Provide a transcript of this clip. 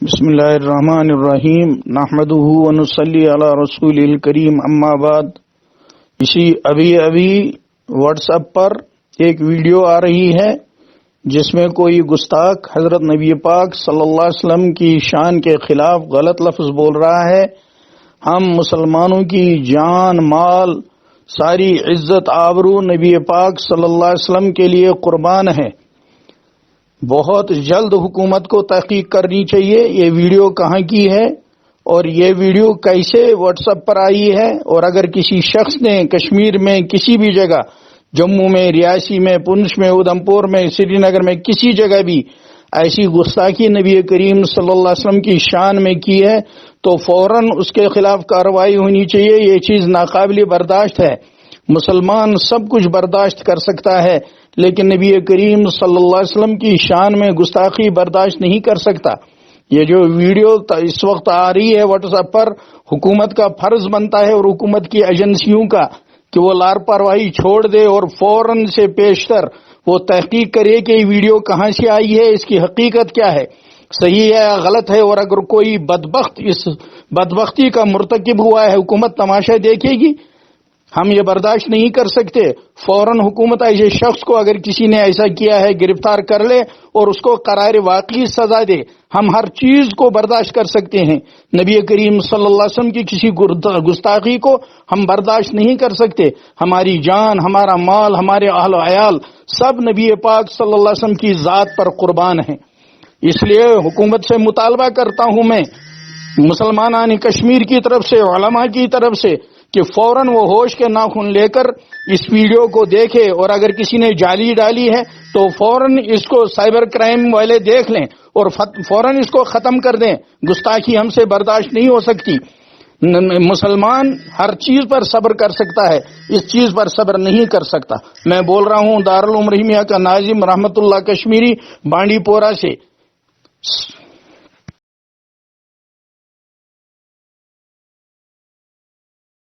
بسم اللہ الرحمن الرحیم نحمدہ ونصلی علی رسول الکریم اما بعد۔ ابھی واٹس ایپ پر ایک ویڈیو آ رہی ہے جس میں کوئی گستاخ حضرت نبی پاک صلی اللہ علیہ وسلم کی شان کے خلاف غلط لفظ بول رہا ہے۔ ہم مسلمانوں کی جان مال ساری عزت آبرو نبی پاک صلی اللہ علیہ وسلم کے لیے قربان ہے۔ بہت جلد حکومت کو تحقیق کرنی چاہیے یہ ویڈیو کہاں کی ہے اور یہ ویڈیو کیسے واٹس ایپ پر آئی ہے، اور اگر کسی شخص نے کشمیر میں کسی بھی جگہ، جموں میں، ریاسی میں، پنچ میں، ادھم پور میں، سری نگر میں کسی جگہ بھی ایسی گستاخی نبی کریم صلی اللہ علیہ وسلم کی شان میں کی ہے تو فوراً اس کے خلاف کارروائی ہونی چاہیے۔ یہ چیز ناقابل برداشت ہے۔ مسلمان سب کچھ برداشت کر سکتا ہے لیکن نبی کریم صلی اللہ علیہ وسلم کی شان میں گستاخی برداشت نہیں کر سکتا۔ یہ جو ویڈیو اس وقت آ رہی ہے واٹس ایپ پر، حکومت کا فرض بنتا ہے اور حکومت کی ایجنسیوں کا کہ وہ لاپرواہی چھوڑ دے اور فوراً سے پیشتر وہ تحقیق کرے کہ یہ ویڈیو کہاں سے آئی ہے، اس کی حقیقت کیا ہے، صحیح ہے یا غلط ہے، اور اگر کوئی بدبخت اس بدبختی کا مرتکب ہوا ہے حکومت تماشا دیکھے گی۔ ہم یہ برداشت نہیں کر سکتے۔ فوراً حکومت ایسے شخص کو اگر کسی نے ایسا کیا ہے گرفتار کر لے اور اس کو قرار واقعی سزا دے۔ ہم ہر چیز کو برداشت کر سکتے ہیں، نبی کریم صلی اللہ علیہ وسلم کی کسی گستاخی کو ہم برداشت نہیں کر سکتے۔ ہماری جان، ہمارا مال، ہمارے اہل و عیال سب نبی پاک صلی اللہ علیہ وسلم کی ذات پر قربان ہیں۔ اس لیے حکومت سے مطالبہ کرتا ہوں میں، مسلمانان کشمیر کی طرف سے، علماء کی طرف سے، کہ فوراً وہ ہوش کے ناخن لے کر اس ویڈیو کو دیکھے، اور اگر کسی نے جعلی ڈالی ہے تو فوراً اس کو سائبر کرائم والے دیکھ لیں اور فوراً اس کو ختم کر دیں۔ گستاخی ہم سے برداشت نہیں ہو سکتی۔ مسلمان ہر چیز پر صبر کر سکتا ہے، اس چیز پر صبر نہیں کر سکتا۔ میں بول رہا ہوں دارالعلوم رحیمیہ کا ناظم رحمت اللہ کشمیری، بانڈی پورہ سے۔